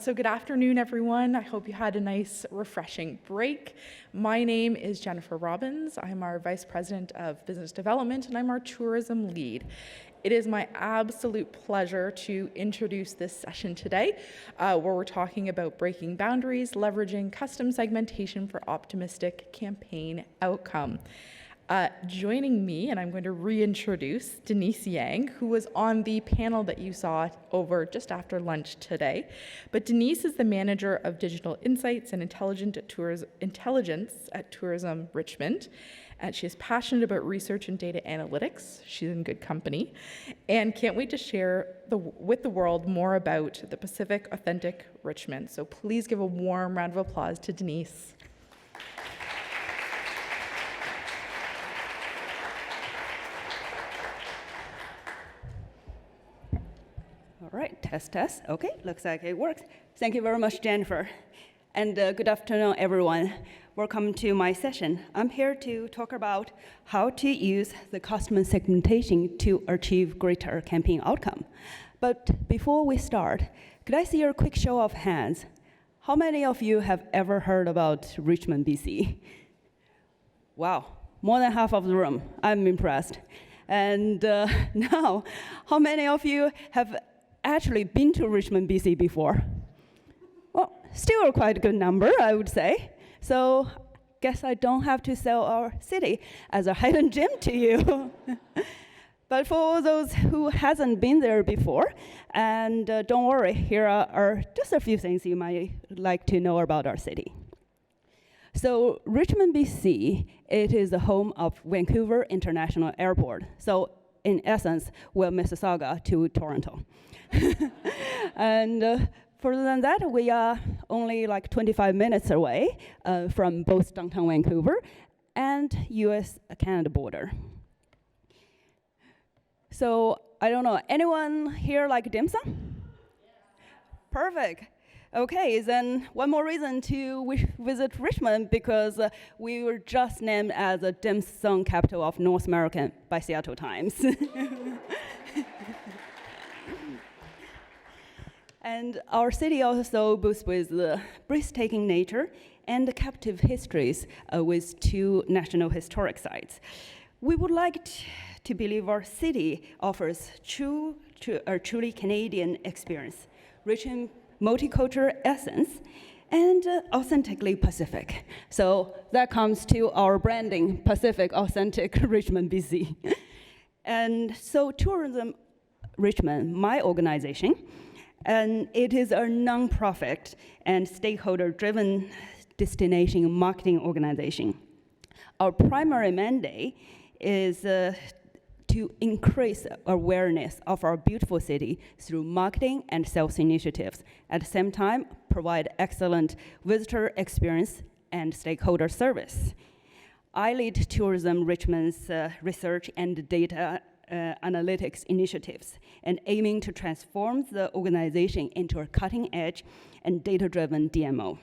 So good afternoon, everyone. I hope you had a nice, refreshing break. My name is Jennifer Robbins. I'm our Vice President of Business Development, and I'm our tourism lead. It is my absolute pleasure to introduce this session today, where we're talking about breaking boundaries, leveraging custom segmentation for optimistic campaign outcome. Joining me, and I'm going to reintroduce Denise Yang, who was on the panel that you saw over just after lunch today. But Denise is the Manager of Digital Insights and Intelligence at Tourism Richmond. And she is passionate about research and data analytics. She's in good company. And can't wait to share with the world more about the Pacific Authentic Richmond. So please give a warm round of applause to Denise. All right, test. Okay, looks like it works. Thank you very much, Jennifer. And good afternoon, everyone. Welcome to my session. I'm here to talk about how to use the customer segmentation to achieve greater campaign outcome. But before we start, could I see a quick show of hands? How many of you have ever heard about Richmond, BC? Wow, more than half of the room. I'm impressed. And now, how many of you have actually been to Richmond, BC before? Well, still quite a good number, I would say. So, guess I don't have to sell our city as a hidden gem to you. But for those who hasn't been there before, and don't worry, here are just a few things you might like to know about our city. So, Richmond, BC, it is the home of Vancouver International Airport. So, in essence, we're Mississauga to Toronto. And further than that, we are only like 25 minutes away from both downtown Vancouver and US-Canada border. So, I don't know, anyone here like dim sum? Yes. Perfect. Okay, then one more reason to visit Richmond, because we were just named as the dim sum capital of North America by Seattle Times. And our city also boasts with the breathtaking nature and the captive histories with 2 national historic sites. We would like to believe our city offers a truly Canadian experience, rich in multicultural essence, and authentically Pacific. So that comes to our branding, Pacific Authentic Richmond, BC. And so Tourism Richmond, my organization, and it is a non-profit and stakeholder-driven destination marketing organization. Our primary mandate is to increase awareness of our beautiful city through marketing and sales initiatives. At the same time, provide excellent visitor experience and stakeholder service. I lead Tourism Richmond's research and data analytics initiatives, and aiming to transform the organization into a cutting-edge and data-driven DMO.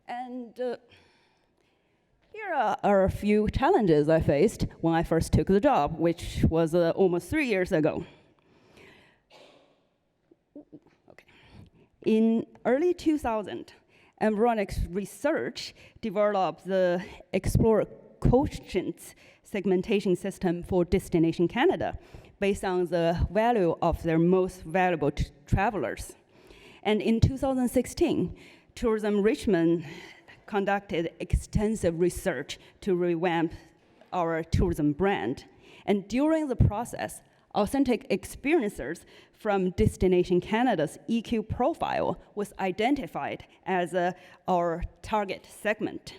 And here are a few challenges I faced when I first took the job, which was almost 3 years ago. Okay. In early 2000, Environics Research developed the Explore Quotient segmentation system for Destination Canada based on the value of their most valuable travelers. And in 2016, Tourism Richmond conducted extensive research to revamp our tourism brand. And during the process, authentic experiencers from Destination Canada's EQ profile was identified as our target segment.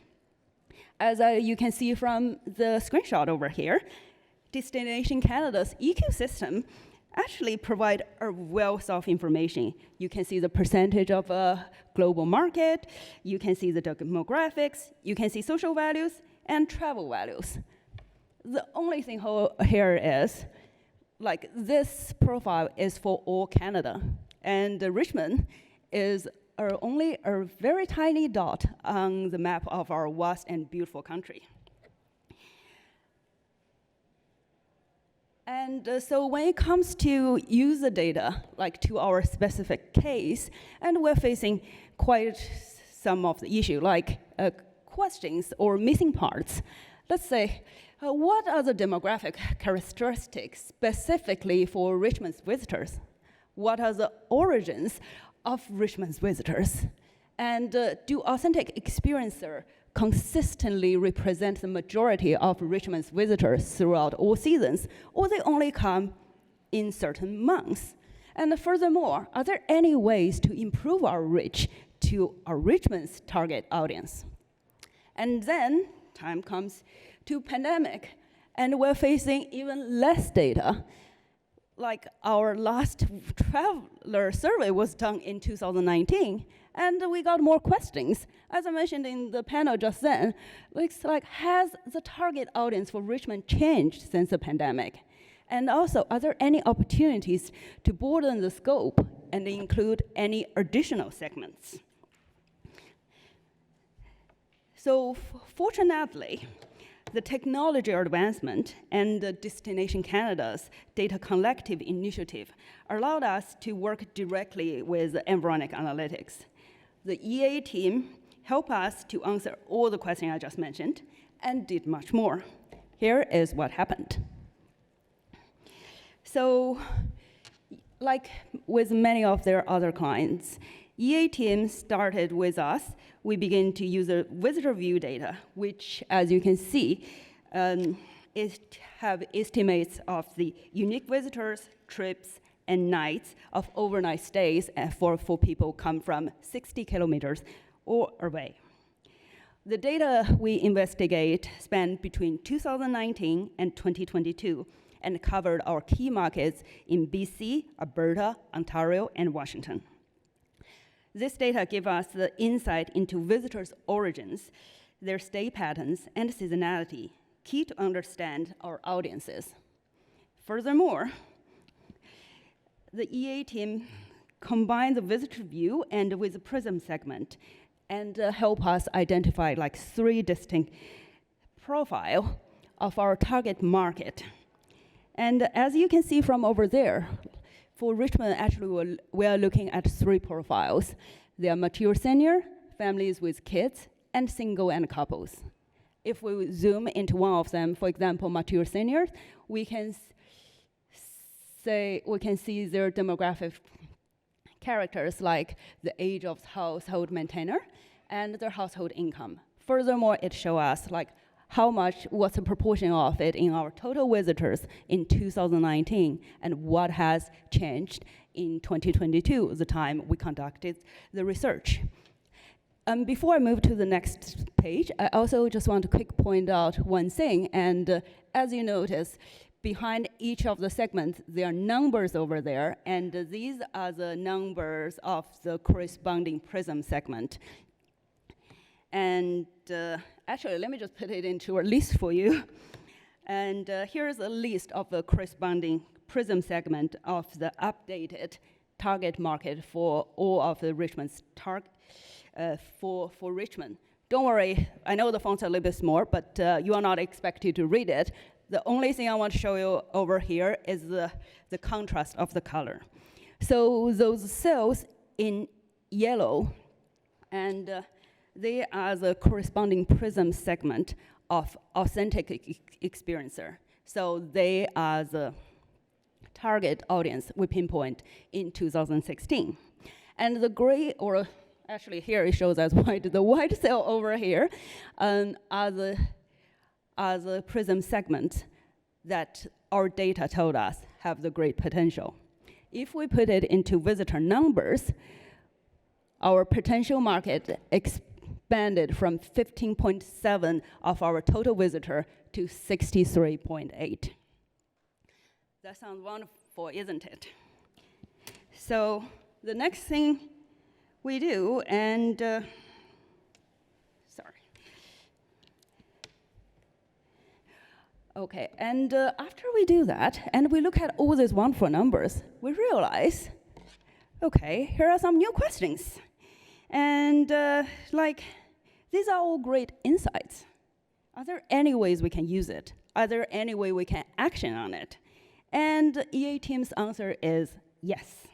As you can see from the screenshot over here, Destination Canada's EQ system actually provide a wealth of information. You can see the percentage of a global market, you can see the demographics, you can see social values, and travel values. The only thing here is, like, this profile is for all Canada, and Richmond is only a very tiny dot on the map of our vast and beautiful country. And so when it comes to user data, like to our specific case, and we're facing quite some of the issue, like questions or missing parts. Let's say, what are the demographic characteristics specifically for Richmond's visitors? What are the origins of Richmond's visitors? And do authentic experiencer consistently represent the majority of Richmond's visitors throughout all seasons, or they only come in certain months? And furthermore, are there any ways to improve our reach to our Richmond's target audience? And then time comes to pandemic, and we're facing even less data. Like our last traveler survey was done in 2019, and we got more questions. As I mentioned in the panel just then, it's like, has the target audience for Richmond changed since the pandemic? And also, are there any opportunities to broaden the scope and include any additional segments? So fortunately, the technology advancement and the Destination Canada's data collective initiative allowed us to work directly with Environics Analytics. The EA team helped us to answer all the questions I just mentioned and did much more. Here is what happened. So, like with many of their other clients, EA team started with us. We began to use the visitor view data, which, as you can see, have estimates of the unique visitors, trips, and nights of overnight stays for people come from 60 kilometers or away. The data we investigate spanned between 2019 and 2022 and covered our key markets in BC, Alberta, Ontario, and Washington. This data gives us the insight into visitors' origins, their stay patterns, and seasonality, key to understand our audiences. Furthermore, the EA team combined the visitor view and with the PRIZM segment and help us identify like 3 distinct profiles of our target market. And as you can see from over there, for Richmond, actually, we are looking at 3 profiles. They are mature senior, families with kids, and single and couples. If we zoom into one of them, for example, mature seniors, we can see their demographic characters like the age of household maintainer and their household income. Furthermore, it shows us like what's the proportion of it in our total visitors in 2019 and what has changed in 2022, the time we conducted the research. Before I move to the next page, I also just want to quick point out one thing, and as you notice, behind each of the segments, there are numbers over there, and these are the numbers of the corresponding PRIZM segment. And actually, let me just put it into a list for you. And here's a list of the corresponding PRIZM segment of the updated target market for all of the Richmond's for Richmond. Don't worry, I know the fonts are a little bit small, but you are not expected to read it. The only thing I want to show you over here is the contrast of the color. So those cells in yellow, and they are the corresponding PRIZM segment of authentic experiencer. So they are the target audience we pinpoint in 2016. And the gray, or actually here it shows as white, the white cell over here are the PRIZM segments that our data told us have the great potential. If we put it into visitor numbers, our potential market expanded from 15.7 of our total visitor to 63.8. That sounds wonderful, isn't it? So the next thing we do, and sorry. Okay, and after we do that, and we look at all these wonderful numbers, we realize, okay, here are some new questions. And these are all great insights. Are there any ways we can use it? Are there any way we can action on it? And EA team's answer is yes.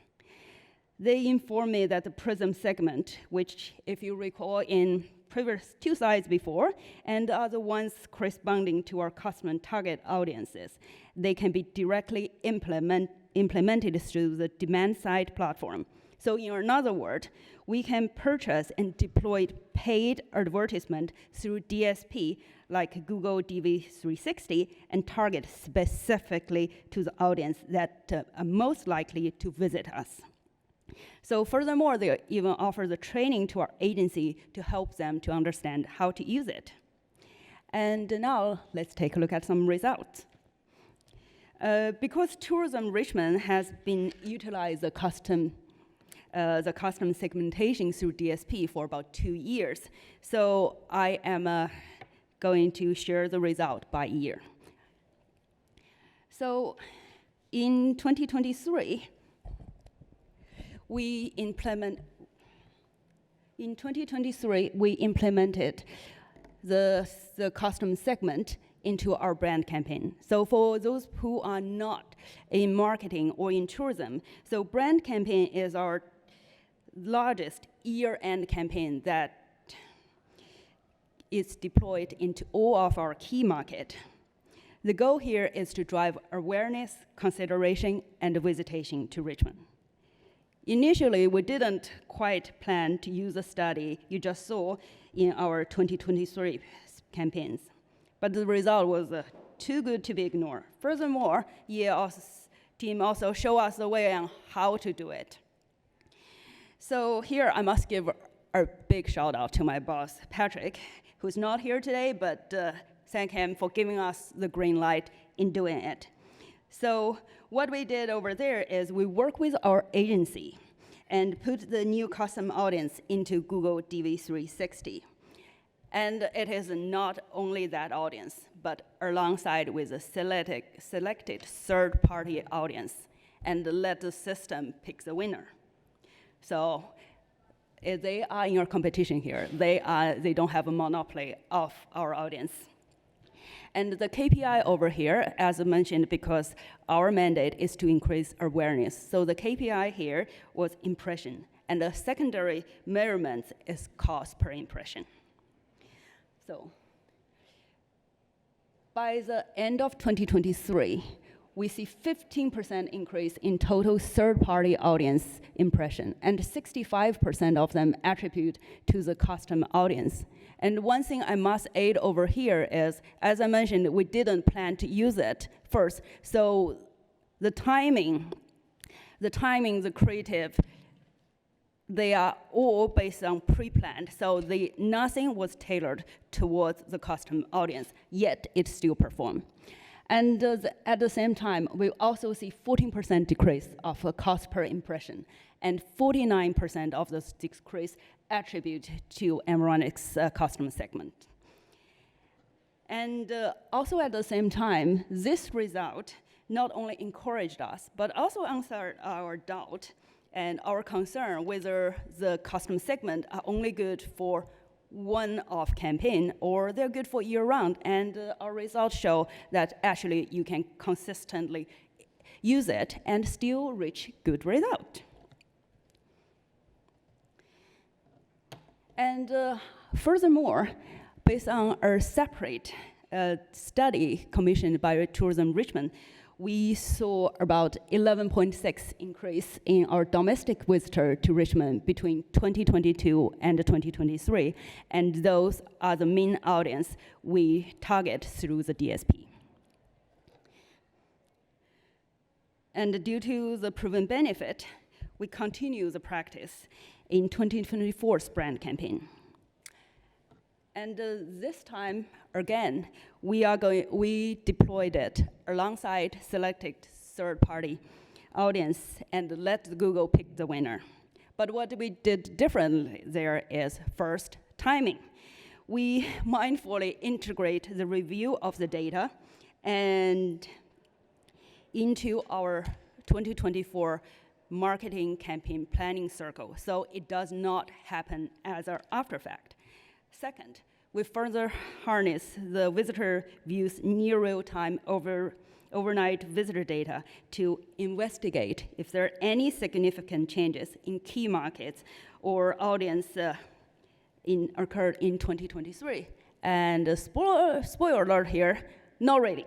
They informed me that the PRIZM segment, which if you recall in previous 2 slides before, and are the ones corresponding to our customer target audiences, they can be directly implemented through the demand-side platform. So in another word, we can purchase and deploy paid advertisement through DSP like Google DV360 and target specifically to the audience that are most likely to visit us. So furthermore, they even offer the training to our agency to help them to understand how to use it. And now let's take a look at some results. Because Tourism Richmond has been utilized the custom segmentation through DSP for about 2 years, so I am going to share the result by year. So in 2023, we implemented the custom segment into our brand campaign. So for those who are not in marketing or in tourism, so brand campaign is our largest year-end campaign that is deployed into all of our key market. The goal here is to drive awareness, consideration, and visitation to Richmond. Initially, we didn't quite plan to use the study you just saw in our 2023 campaigns, but the result was too good to be ignored. Furthermore, team also showed us the way on how to do it. So here I must give a big shout out to my boss, Patrick, who's not here today, but thank him for giving us the green light in doing it. So what we did over there is we work with our agency and put the new custom audience into Google DV360. And it is not only that audience, but alongside with a selected third-party audience, and let the system pick the winner. So they are in your competition here. They don't have a monopoly of our audience. And the KPI over here, as I mentioned, because our mandate is to increase awareness. So the KPI here was impression, and the secondary measurement is cost per impression. So by the end of 2023, we see 15% increase in total third-party audience impression, and 65% of them attribute to the custom audience. And one thing I must add over here is, as I mentioned, we didn't plan to use it first. So the timing, the creative, they are all based on pre-planned. So nothing was tailored towards the custom audience, yet it still performed. And at the same time, we also see 14% decrease of cost per impression, and 49% of this decrease attribute to Environics customer segment. And also at the same time, this result not only encouraged us, but also answered our doubt and our concern whether the custom segment are only good for one-off campaign or they're good for year-round. And our results show that actually you can consistently use it and still reach good result. And furthermore, based on a separate study commissioned by Tourism Richmond, we saw about 11.6 increase in our domestic visitor to Richmond between 2022 and 2023, and those are the main audience we target through the DSP. And due to the proven benefit, we continue the practice in 2024's brand campaign. And this time, again, we deployed it alongside selected third-party audience and let Google pick the winner. But what we did differently there is, first, timing. We mindfully integrate the review of the data and into our 2024 marketing campaign planning circle, so it does not happen as an after fact. Second, we further harness the visitor views near real-time overnight visitor data to investigate if there are any significant changes in key markets or audience occurred in 2023. And spoiler alert here, not really,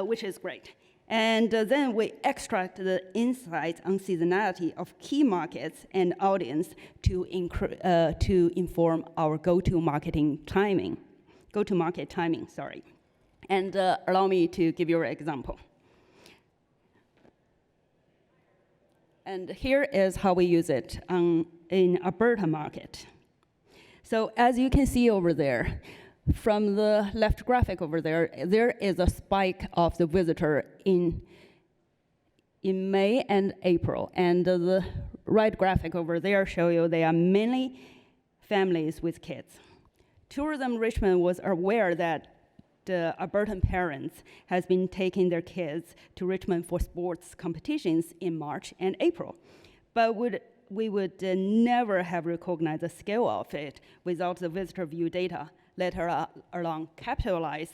which is great. And then we extract the insights on seasonality of key markets and audience to inform our go-to-market timing. And allow me to give you an example. And here is how we use it in Alberta market. So as you can see over there, from the left graphic over there, there is a spike of the visitor in May and April. And the right graphic over there show you they are mainly families with kids. Tourism Richmond was aware that the Albertan parents has been taking their kids to Richmond for sports competitions in March and April. But we would never have recognized the scale of it without the visitor view data, let alone capitalize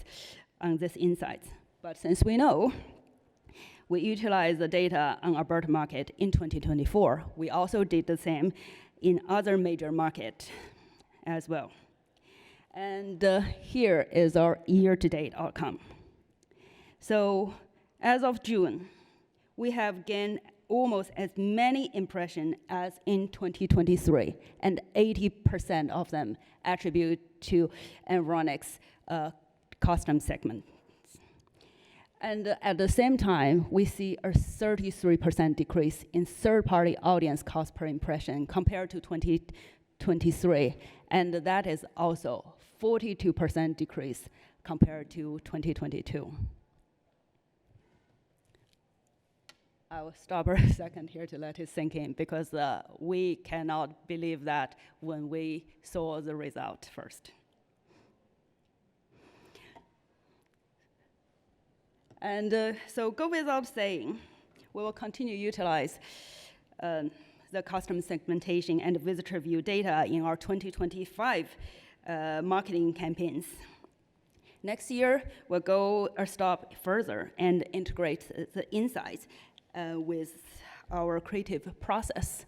on these insights. But since we know, we utilize the data on Alberta market in 2024. We also did the same in other major markets as well. And here is our year-to-date outcome. So as of June, we have gained almost as many impressions as in 2023, and 80% of them attribute to Environics custom segments. And at the same time, we see a 33% decrease in third-party audience cost per impression compared to 2023, and that is also 42% decrease compared to 2022. I will stop a second here to let it sink in, because we cannot believe that when we saw the result first. And so go without saying, we will continue to utilize the custom segmentation and visitor view data in our 2025 marketing campaigns. Next year, we'll go a step further and integrate the insights with our creative process.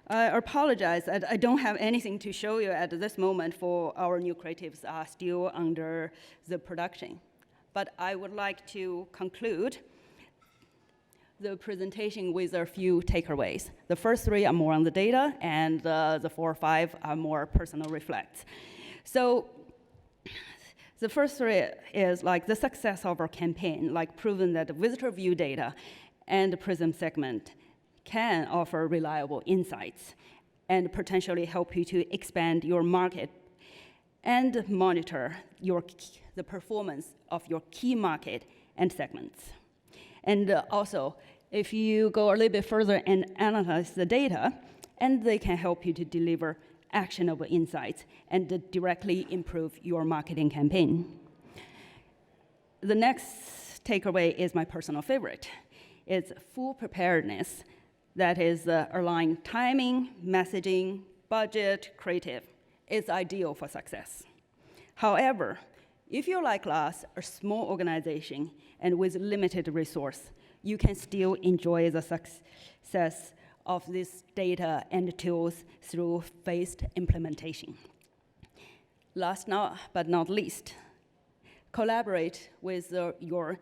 I apologize, I don't have anything to show you at this moment, for our new creatives are still under the production. But I would like to conclude the presentation with a few takeaways. The first three are more on the data, and the 4 or 5 are more personal reflects. So the first three is like the success of our campaign, like proven that the visitor view data and the PRIZM segment can offer reliable insights and potentially help you to expand your market and monitor the performance of your key market and segments. And also, if you go a little bit further and analyze the data, and they can help you to deliver actionable insights and to directly improve your marketing campaign. The next takeaway is my personal favorite. It's full preparedness, that is aligning timing, messaging, budget, creative. It's ideal for success. However, if you're like us, a small organization and with limited resource, you can still enjoy the success of this data and tools through phased implementation. Last but not least, collaborate with your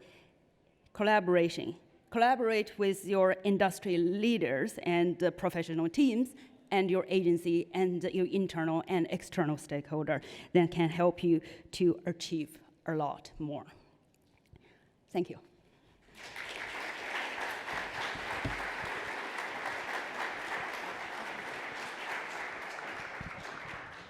industry leaders and professional teams and your agency and your internal and external stakeholder that can help you to achieve a lot more. Thank you.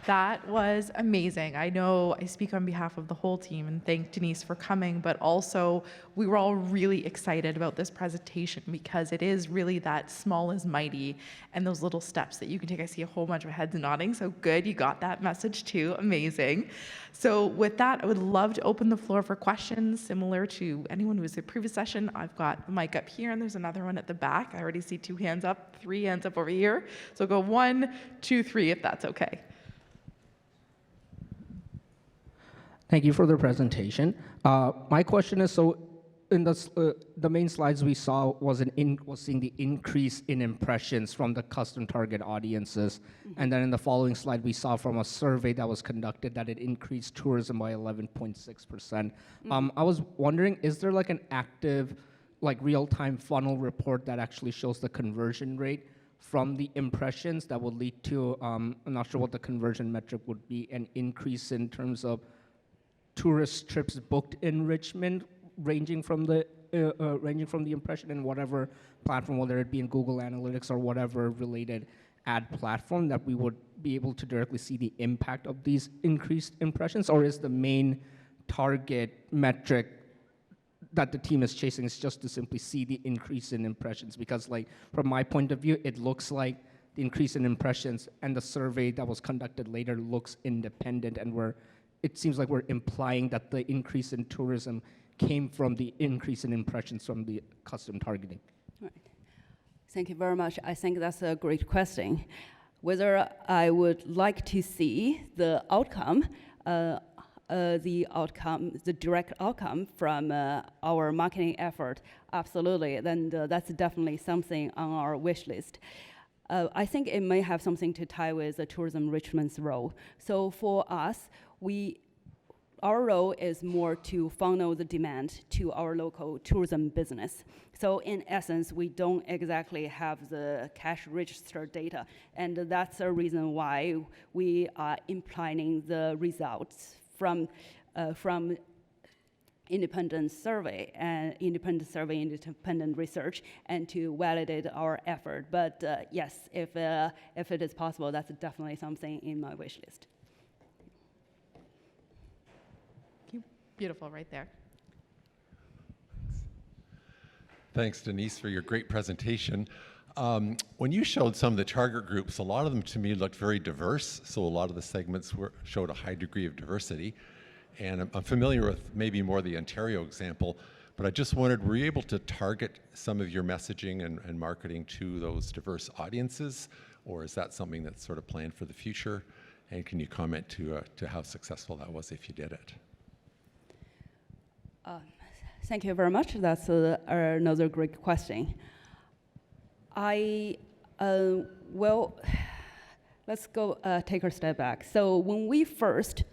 That was amazing. I know I speak on behalf of the whole team and thank Denise for coming, but also we were all really excited about this presentation because it is really that small is mighty and those little steps that you can take. I see a whole bunch of heads nodding, so good, you got that message too, amazing. So with that, I would love to open the floor for questions similar to anyone who was in the previous session. I've got the mic up here and there's another one at the back. I already see 2 hands up, 3 hands up over here. So go 1, 2, 3 if that's okay. Thank you for the presentation. My question is, so in the main slides we saw was seeing the increase in impressions from the custom target audiences, and then in the following slide we saw from a survey that was conducted that it increased tourism by 11.6%. I was wondering, is there like an active, like real-time funnel report that actually shows the conversion rate from the impressions that would lead to, I'm not sure what the conversion metric would be, an increase in terms of tourist trips booked in Richmond, ranging from the impression in whatever platform, whether it be in Google Analytics or whatever related ad platform, that we would be able to directly see the impact of these increased impressions? Or is the main target metric that the team is chasing is just to simply see the increase in impressions? Because like from my point of view, it looks like the increase in impressions and the survey that was conducted later looks independent, and it seems like we're implying that the increase in tourism came from the increase in impressions from the custom targeting. Right. Thank you very much. I think that's a great question. Whether I would like to see the outcome, the direct outcome from our marketing effort, absolutely, then that's definitely something on our wish list. I think it may have something to tie with the Tourism Richmond's role. So for us, our role is more to funnel the demand to our local tourism business. So in essence, we don't exactly have the cash register data, and that's a reason why we are implying the results from independent survey, independent research, and to validate our effort. But yes, if it is possible, that's definitely something in my wish list. Beautiful, right there. Thanks, Denise, for your great presentation. When you showed some of the target groups, a lot of them to me looked very diverse. So a lot of the segments showed a high degree of diversity. And I'm familiar with maybe more the Ontario example, but I just wondered, were you able to target some of your messaging and marketing to those diverse audiences? Or is that something that's sort of planned for the future? And can you comment to how successful that was if you did it? Thank you very much. That's another great question. Well, let's go take a step back. So when we first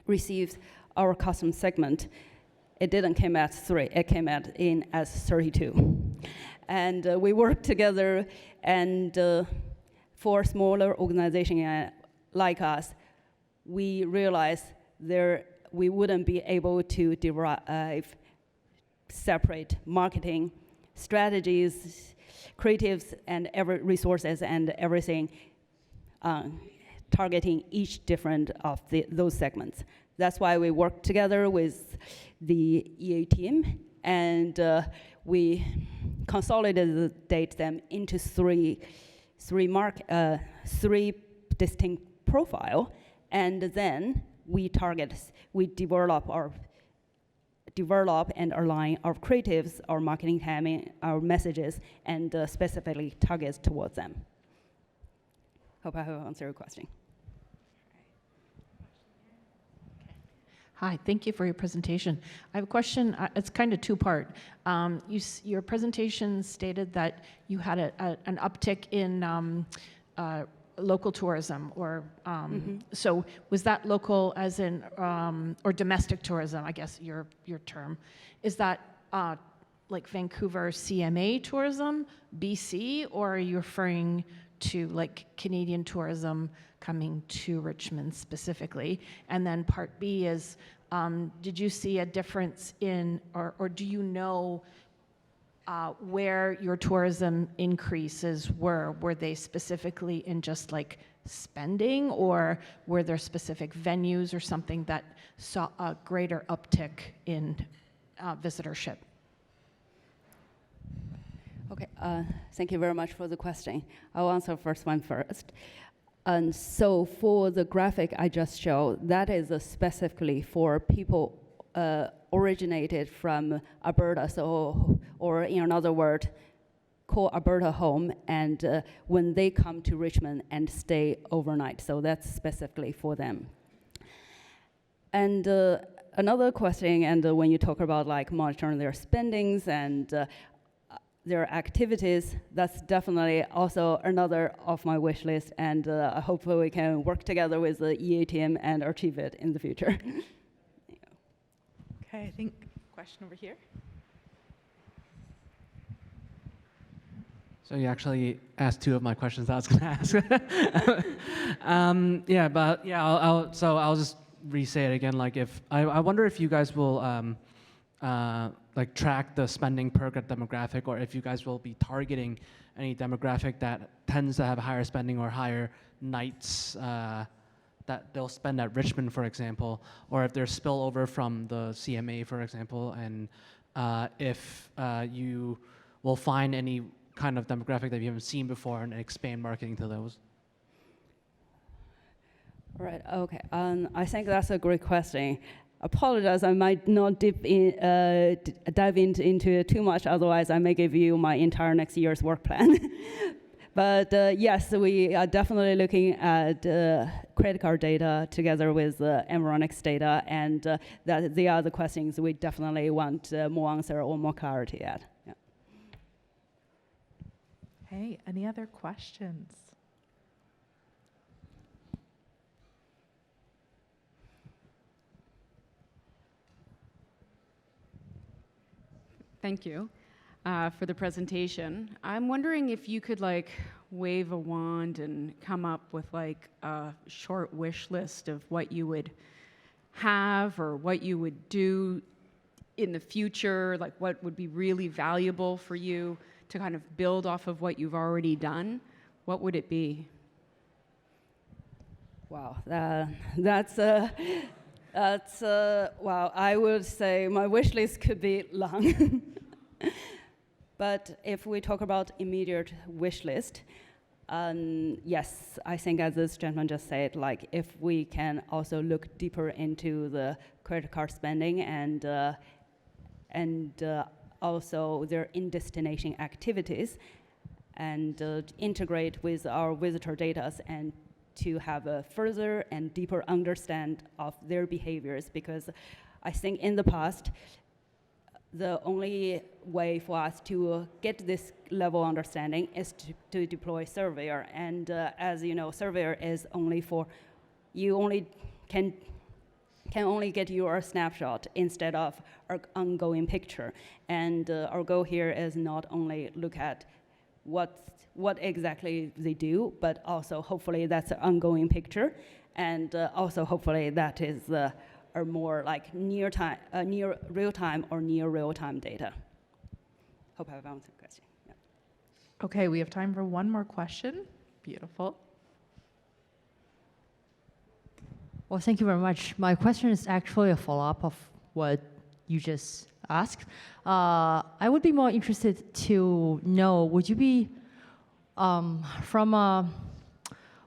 received our custom segment, it didn't come at 3, it came in as 32. And we worked together, and for a smaller organization like us, we realized we wouldn't be able to derive separate marketing strategies, creatives, and resources and everything targeting each different of those segments. That's why we worked together with the EA team, and we consolidated them into three distinct profile, and then we develop and align our creatives, our marketing timing, our messages, and specifically targets towards them. Hope I have answered your question. Hi, thank you for your presentation. I have a question, it's kind of two-part. Your presentation stated that you had an uptick in local tourism, or so was that local as in, or domestic tourism, I guess your term. Is that like Vancouver CMA tourism, BC, or are you referring to like Canadian tourism coming to Richmond specifically? And then part B is, did you see a difference in, or do you know where your tourism increases were? Were they specifically in just like spending, or were there specific venues or something that saw a greater uptick in visitorship? Okay, thank you very much for the question. I'll answer the first one first. And so for the graphic I just showed, that is specifically for people originated from Alberta, so, or in another word, call Alberta home, and when they come to Richmond and stay overnight. So that's specifically for them. And another question, and when you talk about like monitoring their spendings and their activities, that's definitely also another of my wish list, and hopefully we can work together with the EA team and achieve it in the future. Okay, I think question over here. So you actually asked two of my questions I was going to ask. Yeah, but yeah, I'll just re-say it again. Like, if I wonder if you guys will like track the spending per demographic, or if you guys will be targeting any demographic that tends to have higher spending or higher nights that they'll spend at Richmond, for example, or if there's spillover from the CMA, for example, and if you will find any kind of demographic that you haven't seen before and expand marketing to those. Right, okay. I think that's a great question. Apologize, I might not dive into it too much, otherwise I may give you my entire next year's work plan. But yes, we are definitely looking at credit card data together with Environics data, and that they are the questions we definitely want more answer or more clarity at. Yeah. Hey, any other questions? Thank you for the presentation. I'm wondering if you could like wave a wand and come up with like a short wish list of what you would have or what you would do in the future, like what would be really valuable for you to kind of build off of what you've already done. What would it be? Wow, that's wow, I would say my wish list could be long. But if we talk about immediate wish list, yes, I think as this gentleman just said, like if we can also look deeper into the credit card spending and also their in-destination activities, and integrate with our visitor data and to have a further and deeper understand of their behaviors, because I think in the past, the only way for us to get this level of understanding is to deploy Surveyor. And as you know, Surveyor is only for, you only can only get your snapshot instead of our ongoing picture. And our goal here is not only look at what exactly they do, but also hopefully that's an ongoing picture, and also hopefully that is are more like near real time or near real time data. Hope I've answered the question. Yeah. Okay, we have time for one more question. Beautiful. Well, thank you very much. My question is actually a follow-up of what you just asked. I would be more interested to know, would you be, from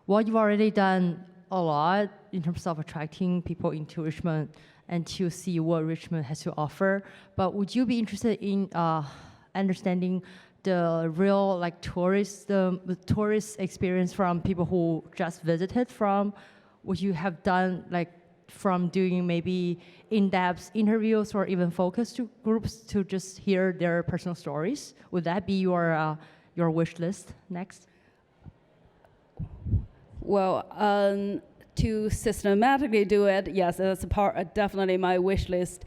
what you've already done a lot in terms of attracting people into Richmond and to see what Richmond has to offer, but would you be interested in understanding the real like the tourist experience from people who just visited from? Would you have done like from doing maybe in-depth interviews or even focus groups to just hear their personal stories? Would that be your wish list next? Well, to systematically do it, yes, that's a part, definitely my wish list.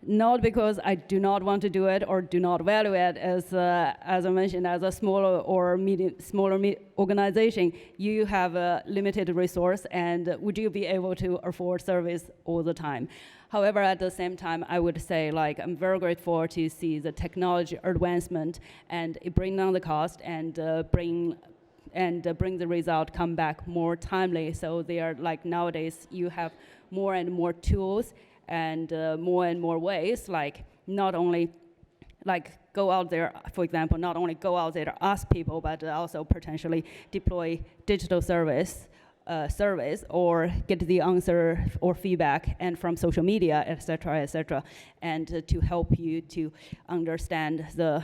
Not because I do not want to do it or do not value it, as I mentioned, as a smaller or smaller organization, you have a limited resource, and would you be able to afford service all the time? However, at the same time, I would say, like, I'm very grateful to see the technology advancement, and it bring down the cost and bring the result come back more timely. So they are like nowadays you have more and more tools and more ways, like not only like go out there, for example, not only go out there to ask people, but also potentially deploy digital surveys or get the answer or feedback and from social media, et cetera, and to help you to understand the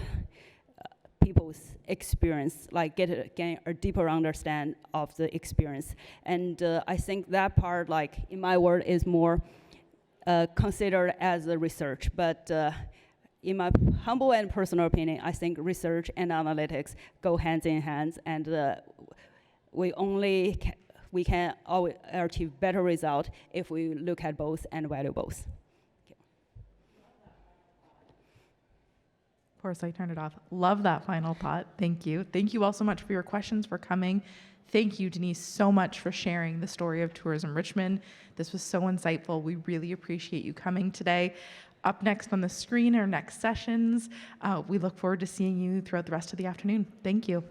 people's experience, like get a deeper understand of the experience. And I think that part, like in my word, is more considered as a research, but in my humble and personal opinion, I think research and analytics go hands in hands, and we can always achieve better result if we look at both and value both. Of course, I turned it off. Love that final thought. Thank you. Thank you all so much for your questions, for coming. Thank you, Denise, so much for sharing the story of Tourism Richmond. This was so insightful. We really appreciate you coming today. Up next on the screen are next sessions. We look forward to seeing you throughout the rest of the afternoon. Thank you.